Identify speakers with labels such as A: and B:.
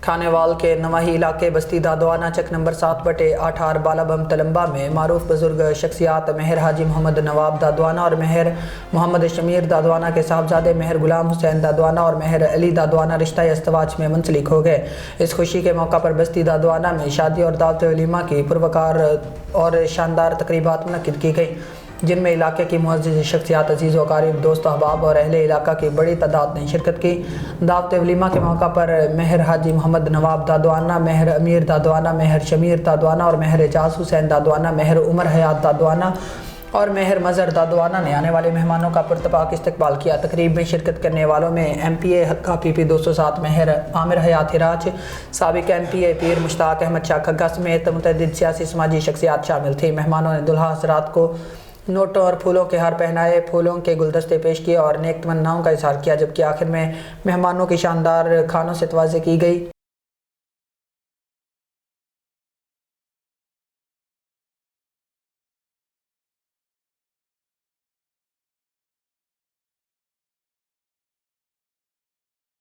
A: تھانے وال کے نواحی علاقے بستی دادوانہ چک نمبر 7/8 بالا بم تلمبہ میں معروف بزرگ شخصیات مہر حاجی محمد نواب دادوانہ اور مہر محمد شمیر دادوانہ کے صاحبزادے مہر غلام حسین دادوانہ اور مہر علی دادوانہ رشتہ ازدواج میں منسلک ہو گئے۔ اس خوشی کے موقع پر بستی دادوانہ میں شادی اور دعوت ولیمہ کی پروقار اور شاندار تقریبات منعقد کی گئی، جن میں علاقے کی معزز شخصیات، عزیز و اقارب، دوست احباب اور اہل علاقہ کی بڑی تعداد نے شرکت کی۔ دعوت ولیمہ کے موقع پر مہر حاجی محمد نواب دادوانہ، مہر امیر دادوانہ، مہر شمیر دادوانہ اور مہر اعجاز حسین دادوانہ، مہر عمر حیات دادوانہ اور مہر مظہر دادوانہ نے آنے والے مہمانوں کا پرتپاک استقبال کیا۔ تقریب میں شرکت کرنے والوں میں MPA حلقہ PP 207 مہر عامر حیات ہراج، سابق MPA پیر مشتاق احمد شاہ کھگا سمیت متعدد سیاسی سماجی شخصیات شامل تھیں۔ مہمانوں نے دلہا حضرات کو نوٹوں اور پھولوں کے ہار پہنائے، پھولوں کے گلدستے پیش کیے اور نیک تمناؤں کا اظہار کیا، جبکہ آخر میں مہمانوں کی شاندار کھانوں سے توازی کی گئی۔